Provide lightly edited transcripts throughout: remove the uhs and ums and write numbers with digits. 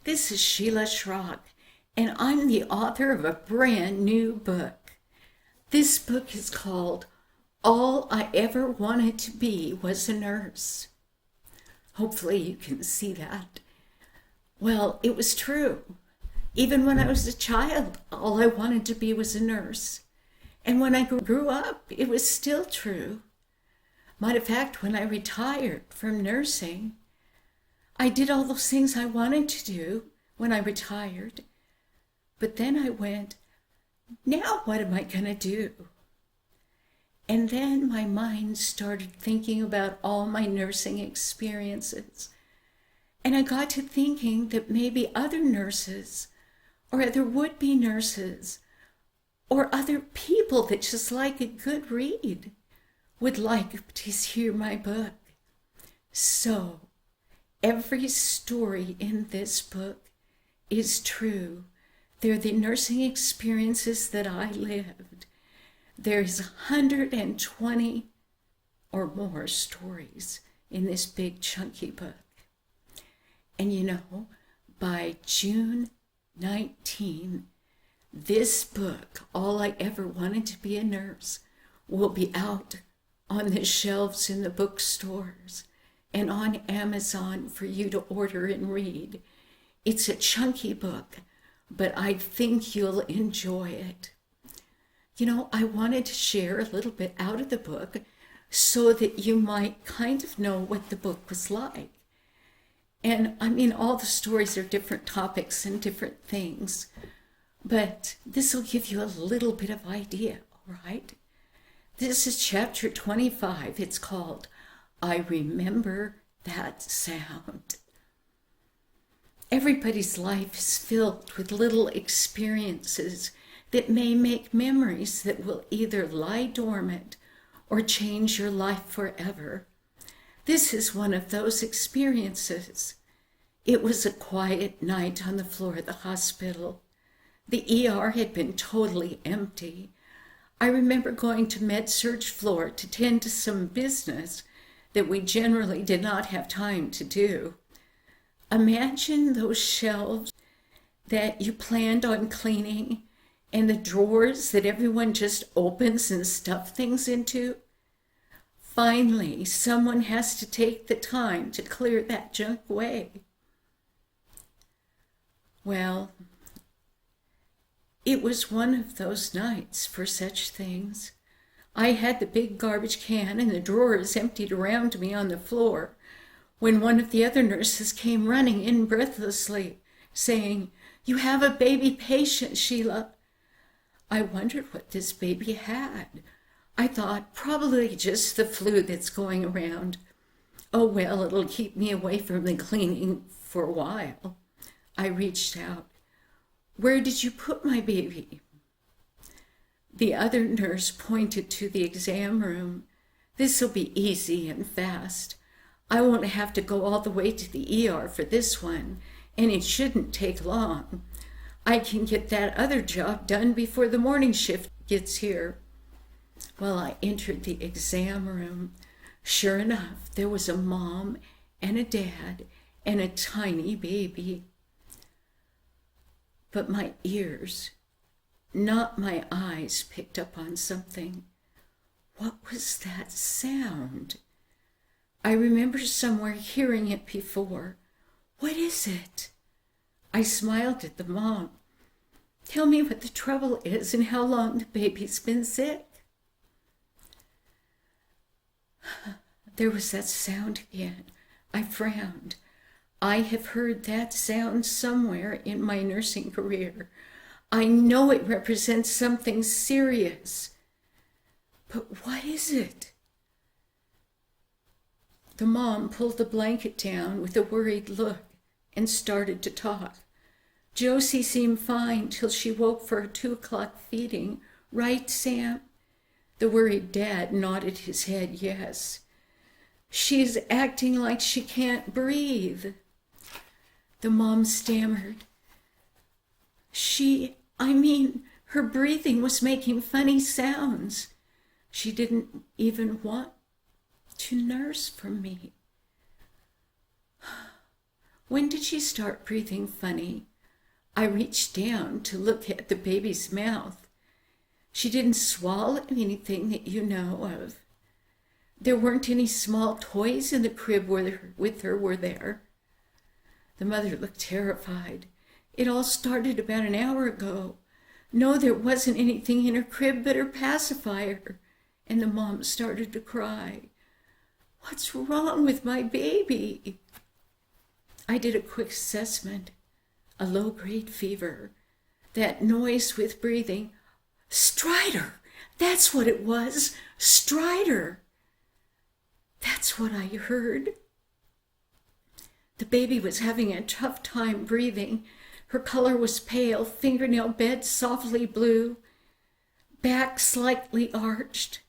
This is Sheilla Shrock, and I'm the author of a brand new book. This book is called All I Ever Wanted to Be Was a Nurse. Hopefully you can see that. Well, it was true. Even when I was a child, all I wanted to be was a nurse. And when I grew up, it was still true. Matter of fact, when I retired from nursing, I did all those things I wanted to do when I retired. But then I went, now what am I going to do? And then my mind started thinking about all my nursing experiences. And I got to thinking that maybe other nurses or other would-be nurses or other people that just like a good read would like to hear my book. So every story in this book is true. They're the nursing experiences that I lived. There's 120 or more stories in this big chunky book. And you know, by June 19, this book, All I Ever Wanted to Be a Nurse, will be out on the shelves in the bookstores and on Amazon for you to order and read. It's a chunky book, but I think you'll enjoy it. You know, I wanted to share a little bit out of the book so that you might kind of know what the book was like. And I mean, all the stories are different topics and different things, but this will give you a little bit of idea, all right? This is chapter 25. It's called, I Remember That Sound. Everybody's life is filled with little experiences that may make memories that will either lie dormant or change your life forever. This is one of those experiences. It was a quiet night on the floor of the hospital. The ER had been totally empty. I remember going to med-surg floor to tend to some business that we generally did not have time to do. Imagine those shelves that you planned on cleaning and the drawers that everyone just opens and stuff things into. Finally, someone has to take the time to clear that junk away. Well, it was one of those nights for such things. I had the big garbage can and the drawers emptied around me on the floor when one of the other nurses came running in breathlessly, saying, "You have a baby patient, Sheilla." I wondered what this baby had. I thought, probably just the flu that's going around. Oh well, it'll keep me away from the cleaning for a while. I reached out. "Where did you put my baby?" The other nurse pointed to the exam room. "This'll be easy and fast. I won't have to go all the way to the ER for this one, and it shouldn't take long. I can get that other job done before the morning shift gets here." Well, I entered the exam room. Sure enough, there was a mom and a dad and a tiny baby. But my ears, not my eyes, picked up on something. What was that sound? I remember somewhere hearing it before. What is it? I smiled at the mom. "Tell me what the trouble is and how long the baby's been sick." There was that sound again. I frowned. I have heard that sound somewhere in my nursing career. I know it represents something serious. But what is it? The mom pulled the blanket down with a worried look and started to talk. "Josie seemed fine till she woke for her 2 o'clock feeding. Right, Sam?" The worried dad nodded his head yes. "She's acting like she can't breathe." The mom stammered. Her breathing was making funny sounds. She didn't even want to nurse for me. When did she start breathing funny? I reached down to look at the baby's mouth. She didn't swallow anything that you know of. There weren't any small toys in the crib with her, were there? The mother looked terrified. It all started about an hour ago. No, there wasn't anything in her crib but her pacifier. And the mom started to cry. What's wrong with my baby? I did a quick assessment. A low-grade fever. That noise with breathing. Stridor! That's what it was. Stridor! That's what I heard. The baby was having a tough time breathing. Her color was pale, fingernail bed softly blue, back slightly arched,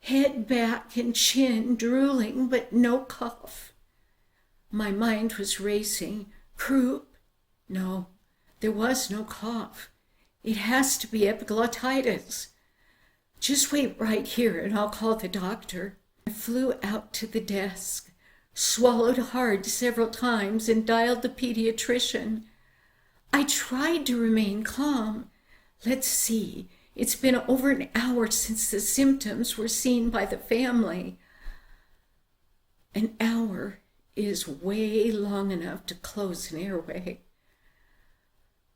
head back and chin drooling, but no cough. My mind was racing. Croup? No, there was no cough. It has to be epiglottitis. Just wait right here and I'll call the doctor. I flew out to the desk, swallowed hard several times, and dialed the pediatrician. I tried to remain calm. Let's see, it's been over an hour since the symptoms were seen by the family. An hour is way long enough to close an airway.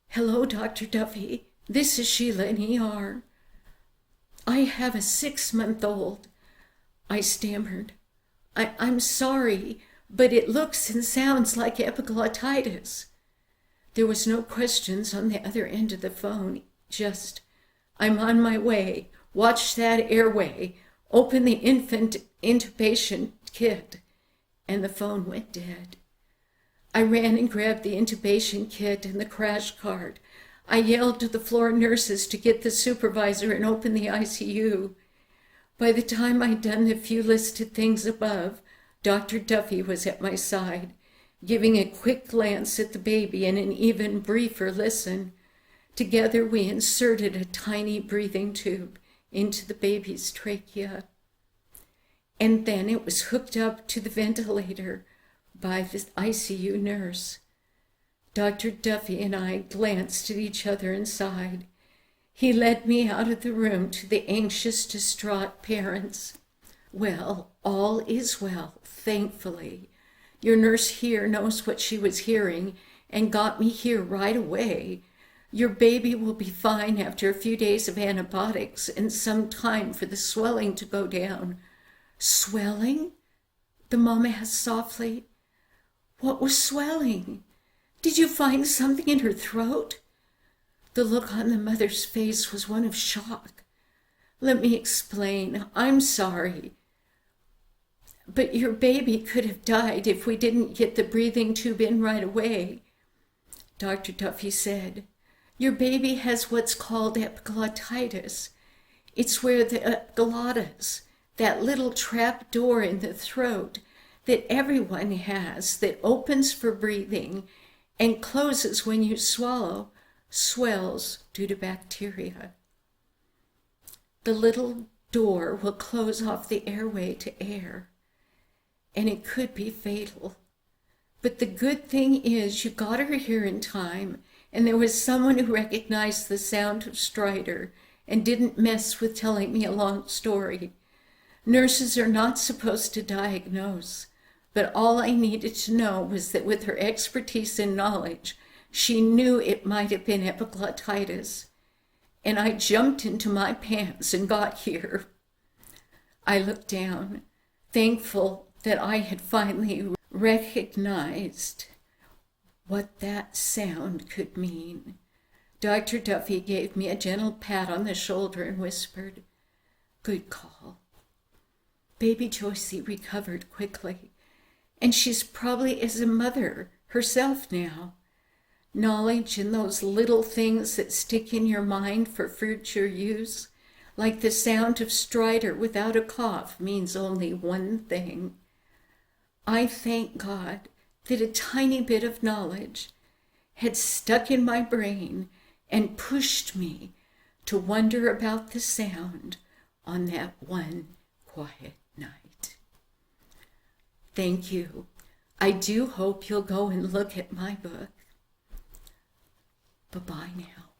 Hello, Dr. Duffy. This is Sheilla in ER. I have a 6-month-old. I stammered. I'm sorry, but it looks and sounds like epiglottitis. There was no questions on the other end of the phone, just, I'm on my way. Watch that airway. Open the infant intubation kit. And the phone went dead. I ran and grabbed the intubation kit and the crash cart. I yelled to the floor nurses to get the supervisor and open the ICU. By the time I'd done the few listed things above, Dr. Duffy was at my side, giving a quick glance at the baby and an even briefer listen. Together we inserted a tiny breathing tube into the baby's trachea. And then it was hooked up to the ventilator by the ICU nurse. Dr. Duffy and I glanced at each other and sighed. He led me out of the room to the anxious, distraught parents. Well, all is well, thankfully. Your nurse here knows what she was hearing and got me here right away. Your baby will be fine after a few days of antibiotics and some time for the swelling to go down. Swelling? The mom asked softly. What was swelling? Did you find something in her throat? The look on the mother's face was one of shock. Let me explain. I'm sorry. But your baby could have died if we didn't get the breathing tube in right away. Dr. Duffy said, your baby has what's called epiglottitis. It's where the epiglottis, that little trap door in the throat that everyone has that opens for breathing and closes when you swallow, swells due to bacteria. The little door will close off the airway to air, and it could be fatal. But the good thing is you got her here in time, and there was someone who recognized the sound of stridor and didn't mess with telling me a long story. Nurses are not supposed to diagnose, but all I needed to know was that with her expertise and knowledge, she knew it might have been epiglottitis. And I jumped into my pants and got here. I looked down, thankful that I had finally recognized what that sound could mean. Dr. Duffy gave me a gentle pat on the shoulder and whispered, good call. Baby Joycey recovered quickly, and she's probably as a mother herself now. Knowledge and those little things that stick in your mind for future use, like the sound of stridor without a cough, means only one thing. I thank God that a tiny bit of knowledge had stuck in my brain and pushed me to wonder about the sound on that one quiet night. Thank you. I do hope you'll go and look at my book. Bye-bye now.